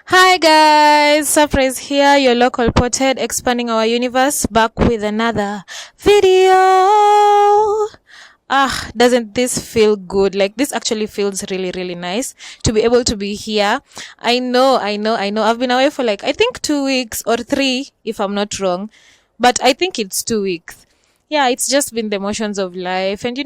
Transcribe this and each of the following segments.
Hi guys, Surprise here, your local pothead expanding our universe, back with another video. Doesn't this feel good? Like, this actually feels really nice to be able to be here. I know. I've been away for like, I think 2 weeks or 3, if I'm not wrong, but I think it's 2 weeks. Yeah, it's just been the motions of life, and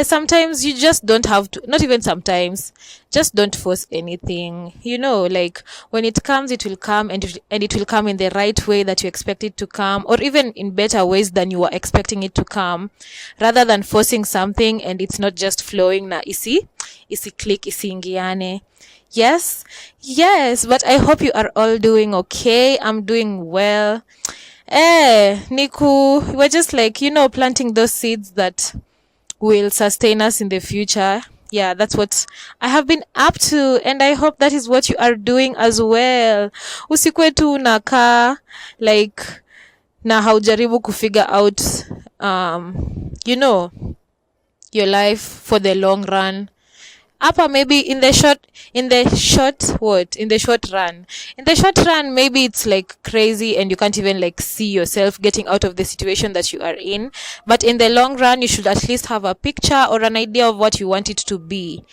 sometimes you just don't have to, not even sometimes, just don't force anything. Like, when it comes, it will come, and it will come in the right way that you expect it to come, or even in better ways than you were expecting it to come, rather than forcing something and it's not just flowing na isi click isiingiane. Yes, but I hope you are all doing okay. I'm doing well. Niku, we're just like, planting those seeds that will sustain us in the future. Yeah, that's what I have been up to, and I hope that is what you are doing as well. Usikwe tu unakaa like na haujaribu kufigure out your life for the long run. Maybe in the short run, maybe it's like crazy and you can't even like see yourself getting out of the situation that you are in, but in the long run you should at least have a picture or an idea of what you want it to be.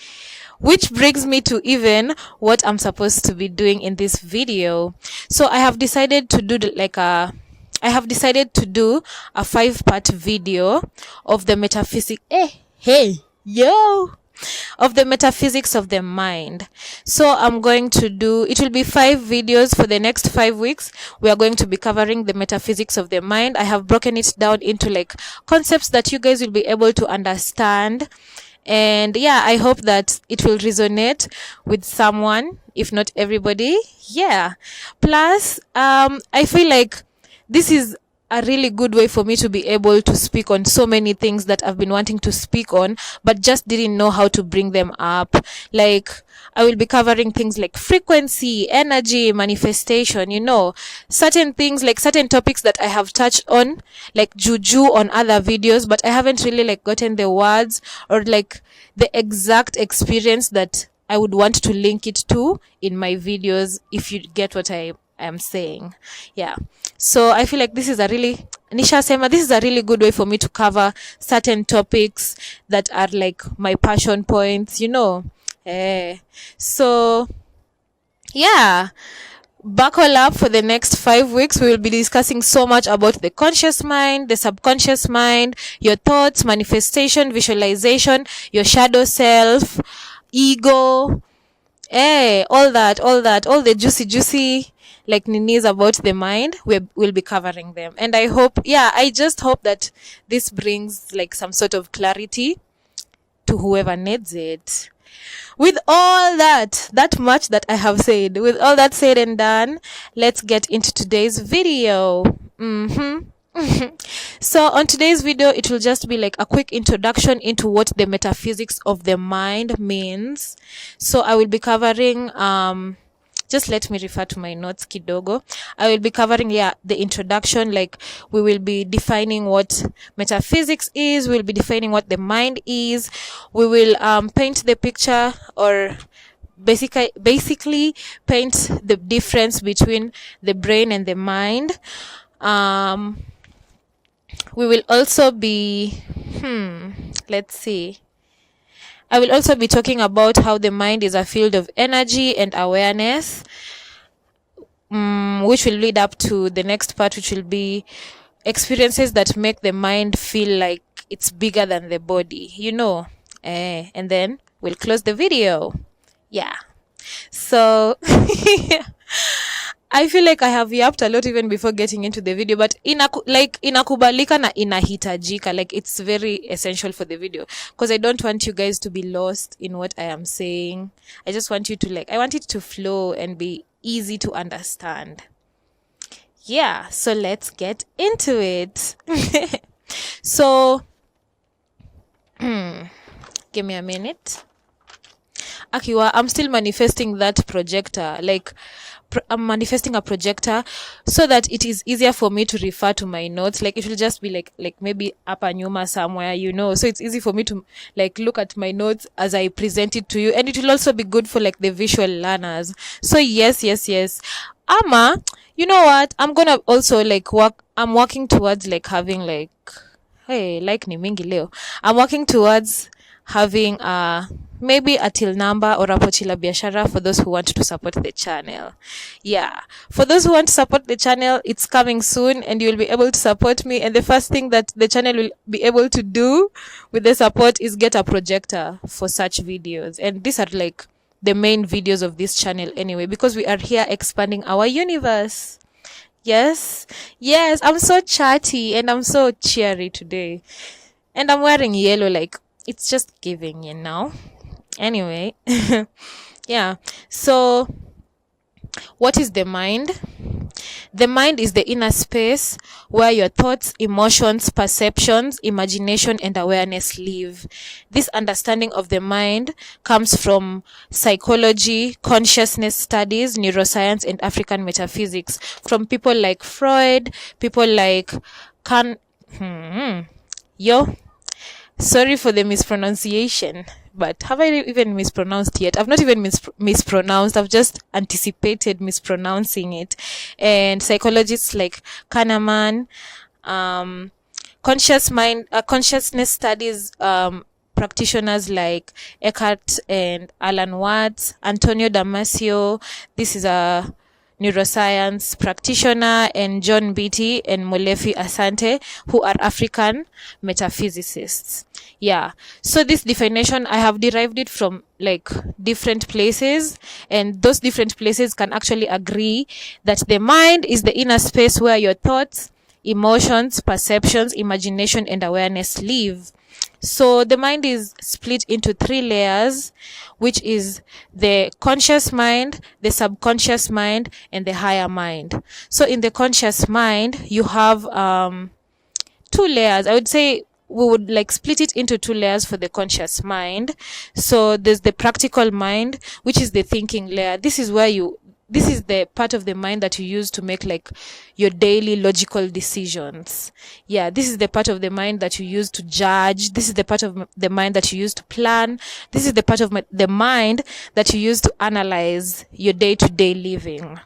Which brings me to even what I'm supposed to be doing in this video. So I have decided to do a 5-part video of the of the metaphysics of the mind. So it will be 5 videos for the next 5 weeks. We are going to be covering the metaphysics of the mind. I have broken it down into like concepts that you guys will be able to understand. And yeah, I hope that it will resonate with someone, if not everybody. Yeah. Plus, I feel like this is a really good way for me to be able to speak on so many things that I've been wanting to speak on, but just didn't know how to bring them up. Like, I will be covering things like frequency, energy, manifestation, certain things, like certain topics that I have touched on, like juju on other videos, but I haven't really like gotten the words or like the exact experience that I would want to link it to in my videos, if you get what I am saying. Yeah. So I feel like this is a really good way for me to cover certain topics that are like my passion points, So yeah, buckle up for the next 5 weeks. We will be discussing so much about the conscious mind, the subconscious mind, your thoughts, manifestation, visualization, your shadow self, ego, all the juicy like ninis about the mind. We'll be covering them, and I just hope that this brings like some sort of clarity to whoever needs it. With all that much that I have said, with all that said and done, let's get into today's video. So on today's video, it will just be like a quick introduction into what the metaphysics of the mind means. So I will be covering just let me refer to my notes kidogo. I will be covering the introduction, like we will be defining what metaphysics is, we'll be defining what the mind is, we will paint the picture, or basically paint the difference between the brain and the mind. We will also be I will also be talking about how the mind is a field of energy and awareness, which will lead up to the next part, which will be experiences that make the mind feel like it's bigger than the body, and then we'll close the video. Yeah. So I feel like I have yapped a lot even before getting into the video, but inakubalika na inahitajika, like it's very essential for the video, because I don't want you guys to be lost in what I am saying. I just want you to I want it to flow and be easy to understand. Yeah, so let's get into it. So give me a minute. Akiwa, I'm still manifesting that projector. Like, I'm manifesting a projector so that it is easier for me to refer to my notes. Like, it will just be like maybe upper nyuma somewhere, so it's easy for me to like look at my notes as I present it to you, and it will also be good for like the visual learners. So yes. Ama, you know what, I'm gonna also like I'm working towards like having like, hey, like ni mingi leo, I'm working towards having maybe a till number or a pochi la biashara for those who want to support the channel. Yeah, for those who want to support the channel, it's coming soon, and you will be able to support me. And the first thing that the channel will be able to do with the support is get a projector for such videos. And these are like the main videos of this channel anyway, because we are here expanding our universe. Yes, I'm so chatty and I'm so cheery today, and I'm wearing yellow, like it's just giving, anyway. Yeah, so what is the mind? The mind is the inner space where your thoughts, emotions, perceptions, imagination, and awareness live. This understanding of the mind comes from psychology, consciousness studies, neuroscience, and African metaphysics, from people like Freud, people like sorry for the mispronunciation, but have I even mispronounced yet? I've not even mispronounced. I've just anticipated mispronouncing it. And psychologists like Kahneman, consciousness studies, practitioners like Eckhart and Alan Watts, Antonio Damasio. This is a neuroscience practitioner, and John Beatty and Molefi Asante, who are African metaphysicists. Yeah, so this definition, I have derived it from like different places, and those different places can actually agree that the mind is the inner space where your thoughts, emotions, perceptions, imagination, and awareness live. So the mind is split into 3 layers, which is the conscious mind, the subconscious mind, and the higher mind. So in the conscious mind, you have 2 layers. I would say we would like split it into 2 layers for the conscious mind. So there's the practical mind, which is the thinking layer. This is the part of the mind that you use to make like your daily logical decisions. Yeah, this is the part of the mind that you use to judge. This is the part of the mind that you use to plan. This is the part of the mind that you use to analyze your day-to-day living.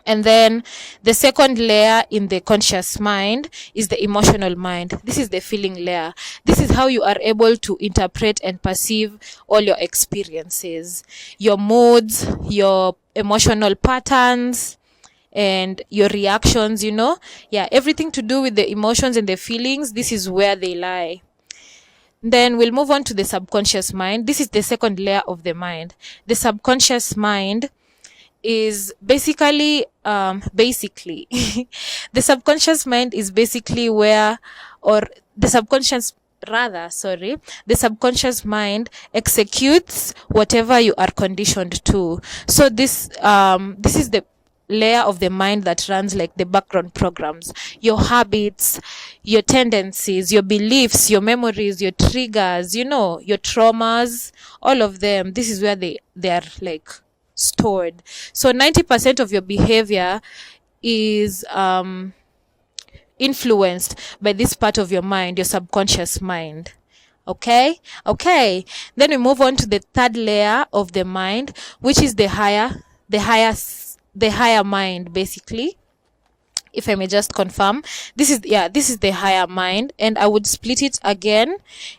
And then the second layer in the conscious mind is the emotional mind. This is the feeling layer. This is how you are able to interpret and perceive all your experiences, your moods, your emotional patterns, and your reactions, Yeah, everything to do with the emotions and the feelings, this is where they lie. Then we'll move on to the subconscious mind. This is the second layer of the mind. The subconscious mind is basically the subconscious mind is basically the subconscious mind executes whatever you are conditioned to. So this is the layer of the mind that runs like the background programs, your habits, your tendencies, your beliefs, your memories, your triggers, your traumas, all of them. This is where they are like stored. So 90% of your behavior is influenced by this part of your mind, your subconscious mind. Okay. Then we move on to the third layer of the mind, which is the higher mind, basically. If I may just confirm, this is the higher mind, and I would split it again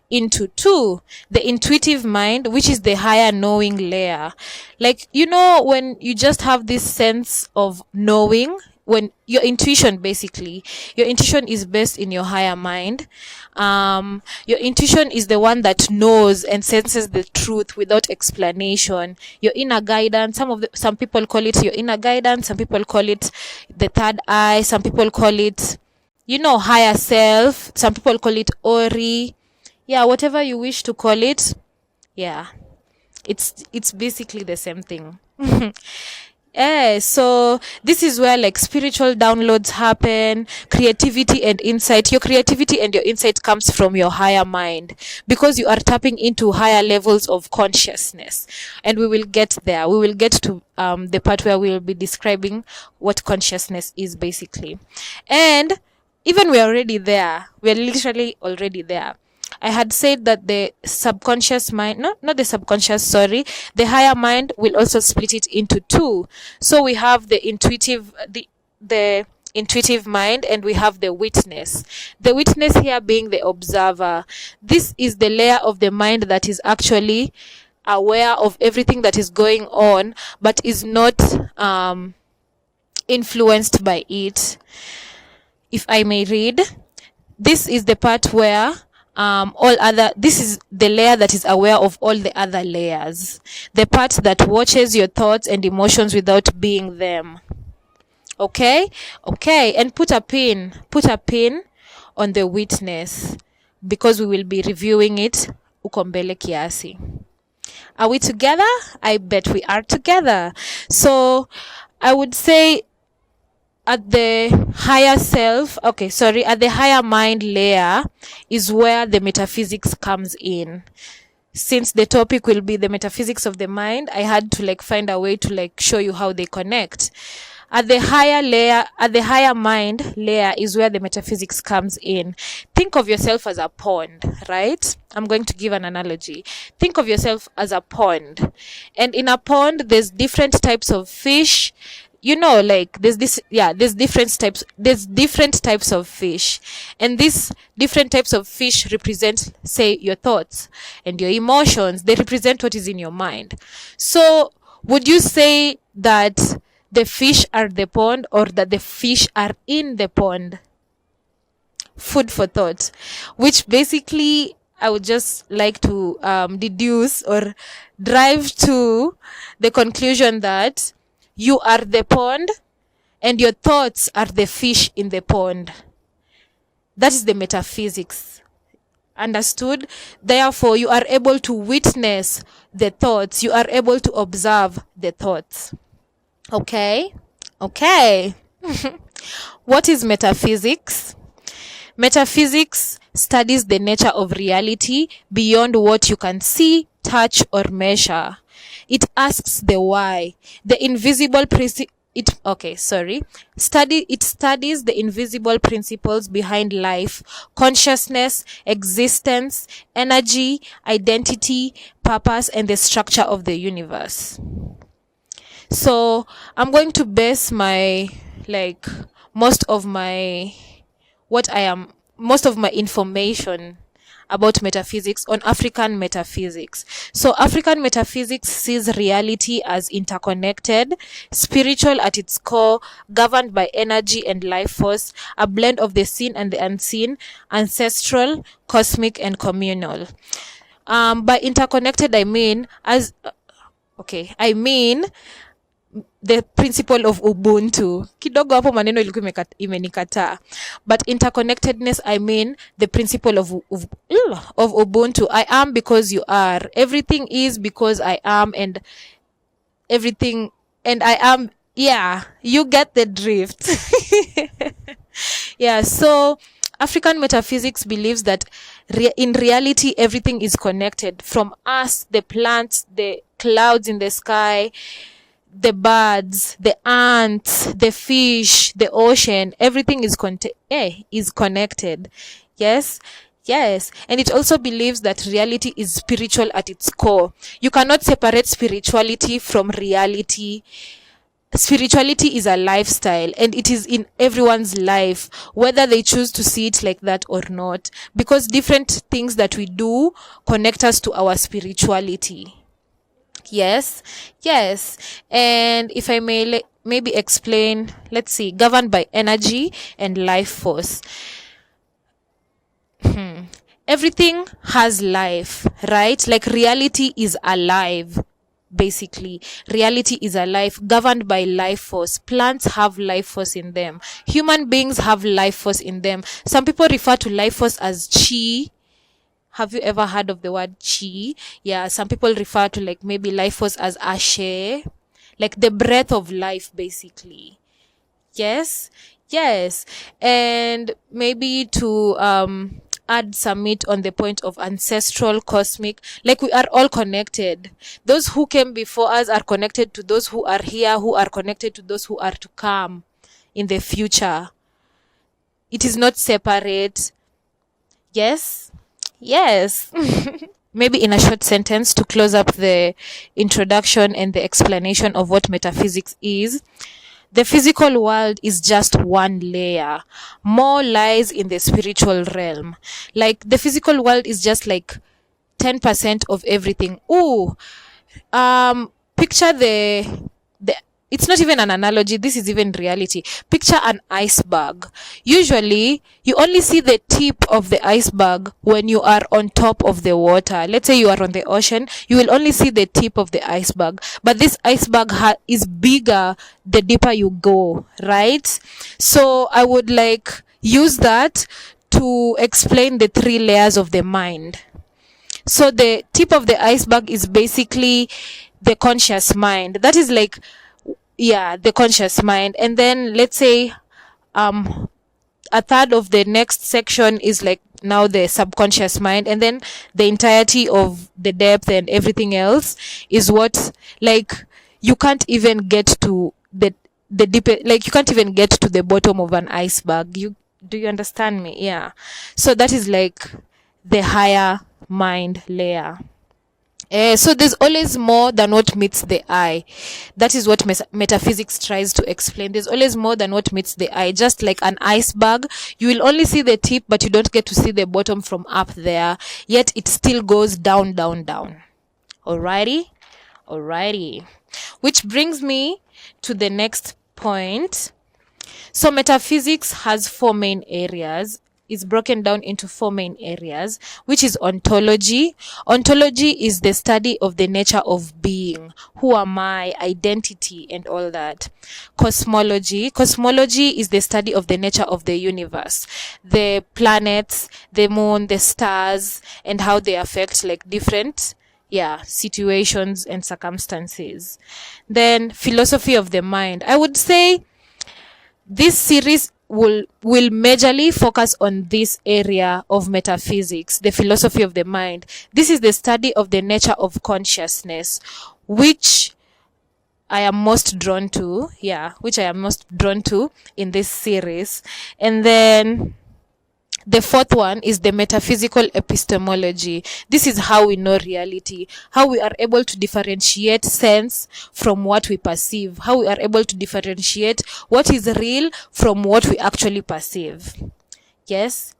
into 2. The intuitive mind, which is the higher knowing layer. Like, when you just have this sense of knowing, when your intuition is based in your higher mind. Your intuition is the one that knows and senses the truth without explanation. Your inner guidance, some people call it your inner guidance, some people call it the third eye, some people call it higher self, some people call it Ori. Yeah, whatever you wish to call it. Yeah, it's basically the same thing. So this is where like spiritual downloads happen, creativity and insight. Your creativity and your insight comes from your higher mind because you are tapping into higher levels of consciousness. And we will get there. We will get to the part where we will be describing what consciousness is basically. And even we're already there. We're literally already there. I had said that the subconscious mind, not the subconscious, sorry, the higher mind will also split it into two. So we have the intuitive mind and we have the witness. The witness here being the observer. This is the layer of the mind that is actually aware of everything that is going on, but is not influenced by it. If I may read, this is the part where this is the layer that is aware of all the other layers, the part that watches your thoughts and emotions without being them. Okay, and put a pin on the witness because we will be reviewing it uko mbele kiasi. Are we together? I bet we are together. So I would say at the higher mind layer is where the metaphysics comes in. Since the topic will be the metaphysics of the mind, I had to find a way to show you how they connect. At the higher mind layer is where the metaphysics comes in. Think of yourself as a pond, right? I'm going to give an analogy. Think of yourself as a pond. And in a pond, there's different types of fish. There's different types of fish, and these different types of fish represent, say, your thoughts and your emotions. They represent what is in your mind. So would you say that the fish are the pond or that the fish are in the pond? Food for thought, which basically I would just like to deduce or drive to the conclusion that you are the pond and your thoughts are the fish in the pond. That is the metaphysics. Understood? Therefore, you are able to witness the thoughts. You are able to observe the thoughts. Okay. What is metaphysics? Metaphysics studies the nature of reality beyond what you can see, touch, or measure. It asks the why, the invisible it studies the invisible principles behind life, consciousness, existence, energy, identity, purpose, and the structure of the universe. So I'm going to base most of my information about metaphysics on African metaphysics. So African metaphysics sees reality as interconnected, spiritual at its core, governed by energy and life force, a blend of the seen and the unseen, ancestral, cosmic, and communal. By interconnected, I mean the principle of Ubuntu. Kidogo hapo maneno ilikuwa imenikataa. But interconnectedness, I mean the principle of Ubuntu. I am because you are. Everything is because I am, and everything, and I am. Yeah, you get the drift. Yeah, so African metaphysics believes that in reality, everything is connected. From us, the plants, the clouds in the sky, the birds, the ants, the fish, the ocean, everything is connected. Yes. And it also believes that reality is spiritual at its core. You cannot separate spirituality from reality. Spirituality is a lifestyle, and it is in everyone's life, whether they choose to see it like that or not, because different things that we do connect us to our spirituality. Yes. And if I may maybe explain, let's see, governed by energy and life force. Everything has life, right? Like reality is alive. Basically, reality is alive, governed by life force. Plants have life force in them. Human beings have life force in them. Some people refer to life force as chi. Have you ever heard of the word chi? Yeah, some people refer to maybe life force as ashe. like the breath of life, basically. Yes, yes. And maybe to add some meat on the point of ancestral cosmic, like we are all connected. Those who came before us are connected to those who are here, who are connected to those who are to come in the future. It is not separate. Yes, yes. Maybe in a short sentence to close up the introduction and the explanation of what metaphysics is. The physical world is just one layer. More lies in the spiritual realm. Like the physical world is just like 10% of everything. Ooh, picture the it's not even an analogy, this is even reality. Picture an iceberg. Usually you only see the tip of the iceberg when you are on top of the water. Let's say you are on the ocean, you will only see the tip of the iceberg, but this iceberg is bigger the deeper you go, right? So I would like use that to explain the 3 layers of the mind. So the tip of the iceberg is basically the conscious mind. That is like, yeah, the conscious mind. And then let's say a third of the next section is like now the subconscious mind, and then the entirety of the depth and everything else is what, like, you can't even get to the deeper, like you can't even get to the bottom of an iceberg. Do you understand me? Yeah. So that is like the higher mind layer. So there's always more than what meets the eye. That is what metaphysics tries to explain. There's always more than what meets the eye. Just like an iceberg, you will only see the tip, but you don't get to see the bottom from up there. Yet it still goes down, down, down. Alrighty? Which brings me to the next point. So metaphysics has 4 main areas. Is broken down into 4 main areas, which is ontology. Ontology is the study of the nature of being. Who am I? Identity and all that. Cosmology. Cosmology is the study of the nature of the universe. The planets, the moon, the stars, and how they affect like different situations and circumstances. Then philosophy of the mind. I would say this series will majorly focus on this area of metaphysics, the philosophy of the mind. This is the study of the nature of consciousness, which I am most drawn to. Which I am most drawn to in this series. And then the 4th one is the metaphysical epistemology. This is how we know reality, how we are able to differentiate sense from what we perceive, how we are able to differentiate what is real from what we actually perceive. Yes.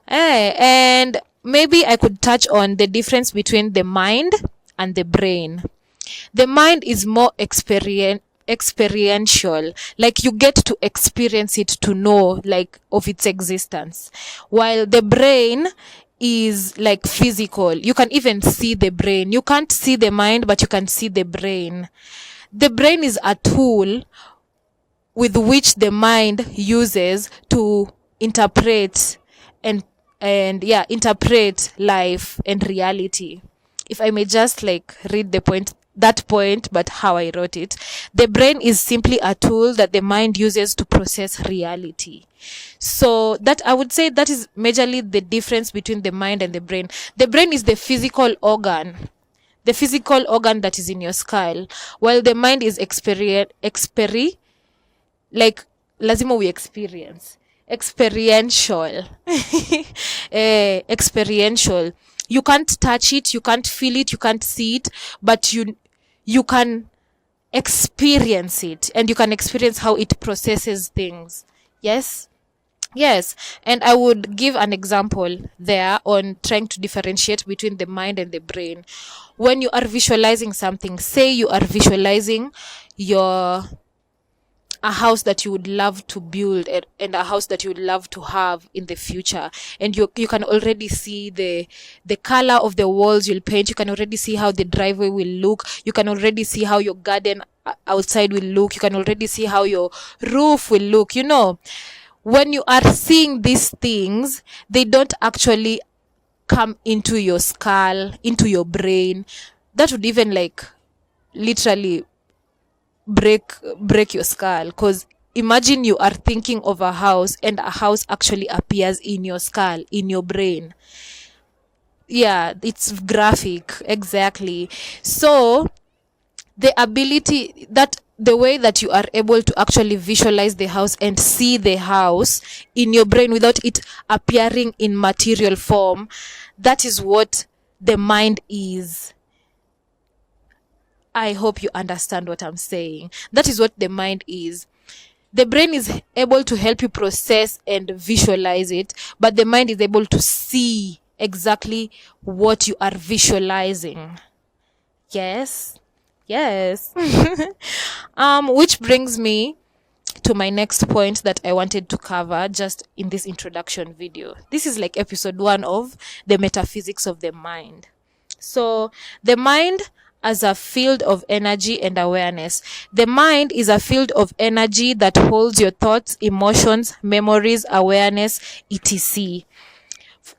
And maybe I could touch on the difference between the mind and the brain. The mind is more experiential, like you get to experience it to know like of its existence, while the brain is like physical. You can even see the brain. You can't see the mind, but you can see the brain. The brain is a tool with which the mind uses to interpret and interpret life and reality. If I may just like read that point, but how I wrote it. The brain is simply a tool that the mind uses to process reality. So that I would say that is majorly the difference between the mind and the brain. The brain is the physical organ that is in your skull, while the mind is experiential. Experiential. You can't touch it, you can't feel it, you can't see it, but you can experience it, and you can experience how it processes things. Yes. And I would give an example there on trying to differentiate between the mind and the brain. When you are visualizing something, say you are visualizing a house that you would love to build and a house that you would love to have in the future, and you can already see the color of the walls you'll paint. You can already see how the driveway will look. You can already see how your garden outside will look. You can already see how your roof will look. When you are seeing these things, they don't actually come into your skull, into your brain. That would even like literally break your skull. Because imagine you are thinking of a house and a house actually appears in your skull, in your brain. Yeah, it's graphic. Exactly. So the ability that the way that you are able to actually visualize the house and see the house in your brain without it appearing in material form, that is what the mind is. I hope you understand what I'm saying. That is what the mind is. The brain is able to help you process and visualize it, but the mind is able to see exactly what you are visualizing. Yes. Which brings me to my next point that I wanted to cover just in this introduction video. This is like episode 1 of the metaphysics of the mind. So the mind as a field of energy and awareness. The mind is a field of energy that holds your thoughts, emotions, memories, awareness, etc.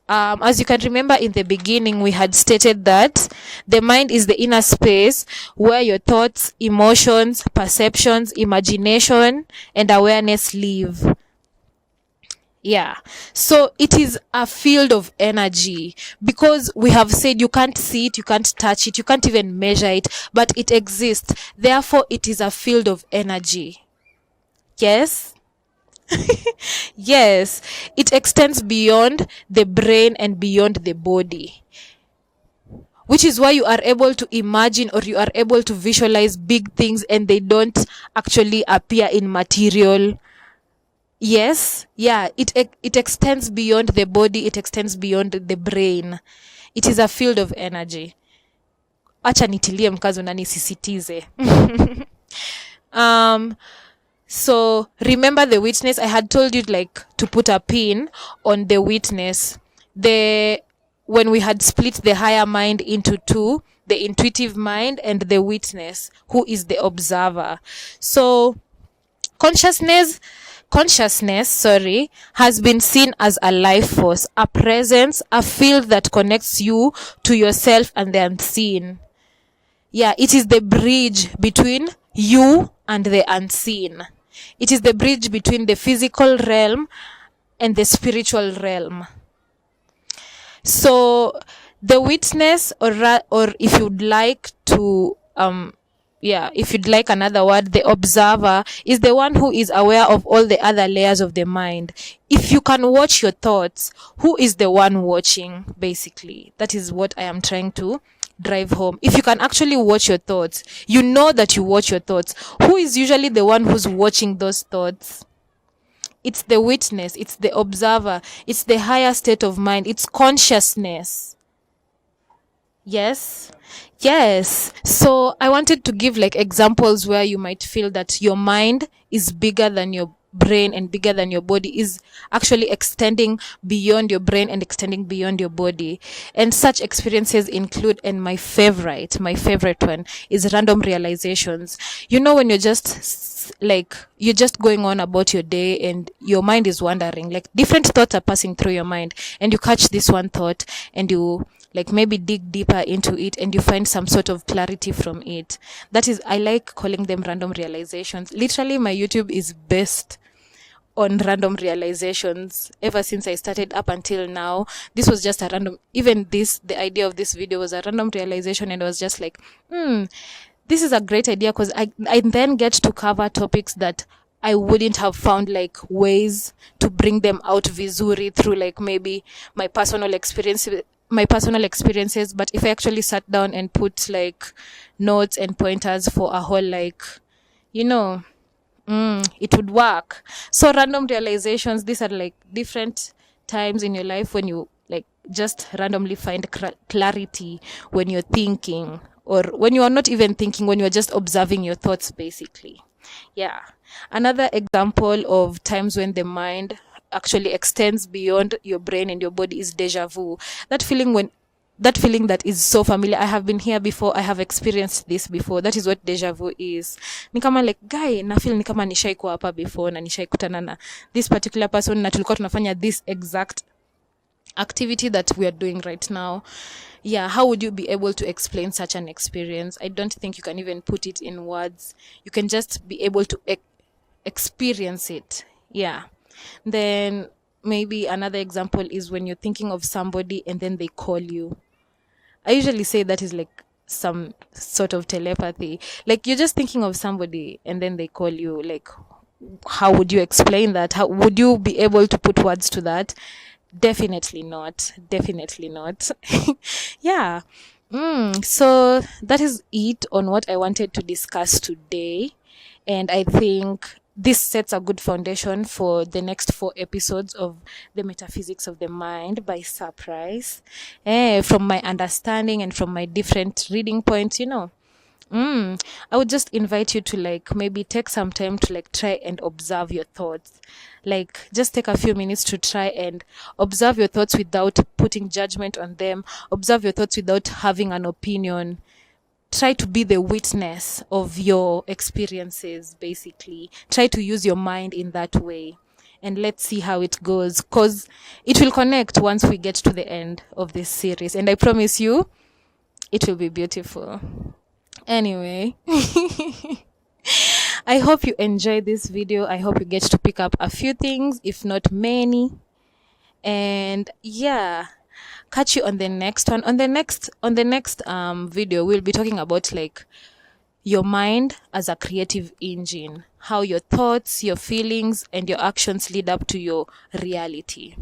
As you can remember in the beginning, we had stated that the mind is the inner space where your thoughts, emotions, perceptions, imagination, and awareness live. Yeah. So it is a field of energy because we have said you can't see it, you can't touch it, you can't even measure it, but it exists. Therefore, it is a field of energy. Yes? Yes, it extends beyond the brain and beyond the body, which is why you are able to imagine or you are able to visualize big things and they don't actually appear in material. Yes, yeah, it extends beyond the body, it extends beyond the brain. It is a field of energy. Acha nitilie mkazo na nisisitize. So remember the witness. I had told you like to put a pin on the witness. When we had split the higher mind into two, the intuitive mind and the witness, who is the observer. So consciousness, has been seen as a life force, a presence, a field that connects you to yourself and the unseen. Yeah, it is the bridge between you and the unseen. It is the bridge between the physical realm and the spiritual realm. So the witness, or if you'd like to, if you'd like another word, the observer is the one who is aware of all the other layers of the mind. If you can watch your thoughts, who is the one watching? Basically, that is what I am trying to drive home. If you can actually watch your thoughts, you know that you watch your thoughts. Who is usually the one who's watching those thoughts? It's the witness, it's the observer, it's the higher state of mind, it's consciousness. Yes. So I wanted to give like examples where you might feel that your mind is bigger than your brain and bigger than your body, is actually extending beyond your brain and extending beyond your body. And such experiences include, and my favorite one is random realizations. You know, when you're just going on about your day and your mind is wandering, like different thoughts are passing through your mind, and you catch this one thought and you like maybe dig deeper into it and you find some sort of clarity from it. That is, I like calling them random realizations. Literally, my YouTube is based on random realizations. Ever since I started up until now, this was just a random, even this, the idea of this video was a random realization, and I was just like, this is a great idea, because I then get to cover topics that I wouldn't have found like ways to bring them out visually through like maybe my personal experiences. But if I actually sat down and put like notes and pointers for a whole, like, you know, it would work. So random realizations, these are like different times in your life when you like just randomly find clarity when you're thinking, or when you are not even thinking, when you're just observing your thoughts, basically. Yeah. Another example of times when the mind actually extends beyond your brain and your body is deja vu. That feeling that is so familiar. I have been here before, I have experienced this before. That is what deja vu is. Ni kama like, guy, na feel ni kama nishai kuwa hapa before, na nishai kutana na this particular person, na tulikuwa tunafanya this exact activity that we are doing right now. Yeah, how would you be able to explain such an experience? I don't think you can even put it in words. You can just be able to experience it. Yeah. Then maybe another example is when you're thinking of somebody and then they call you. I usually say that is like some sort of telepathy. Like you're just thinking of somebody and then they call you. Like, how would you explain that? How would you be able to put words to that? Definitely not. Definitely not. Yeah. So that is it on what I wanted to discuss today. And I think this sets a good foundation for the next 4 episodes of the Metaphysics of the Mind by Surprise. From my understanding and from my different reading points, I would just invite you to like maybe take some time to like try and observe your thoughts. Like just take a few minutes to try and observe your thoughts without putting judgment on them. Observe your thoughts without having an opinion. Try to be the witness of your experiences, basically. Try to use your mind in that way. And let's see how it goes, because it will connect once we get to the end of this series. And I promise you, it will be beautiful. Anyway, I hope you enjoyed this video. I hope you get to pick up a few things, if not many. And yeah, catch you on the next one. On the next video, we'll be talking about like your mind as a creative engine, how your thoughts, your feelings, and your actions lead up to your reality.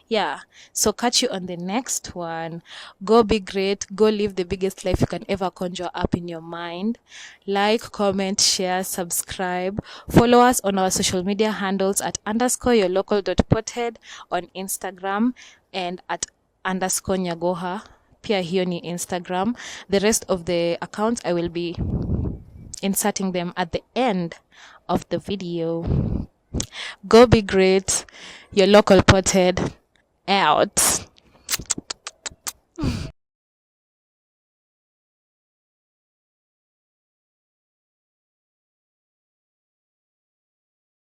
Yeah, so catch you on the next one. Go be great. Go live the biggest life you can ever conjure up in your mind. Like, comment, share, subscribe. Follow us on our social media handles at _yourlocal.pothead on Instagram and at _nyagoha. Pia hiyo ni Instagram. The rest of the accounts I will be inserting them at the end of the video. Go be great. Your local pothead out.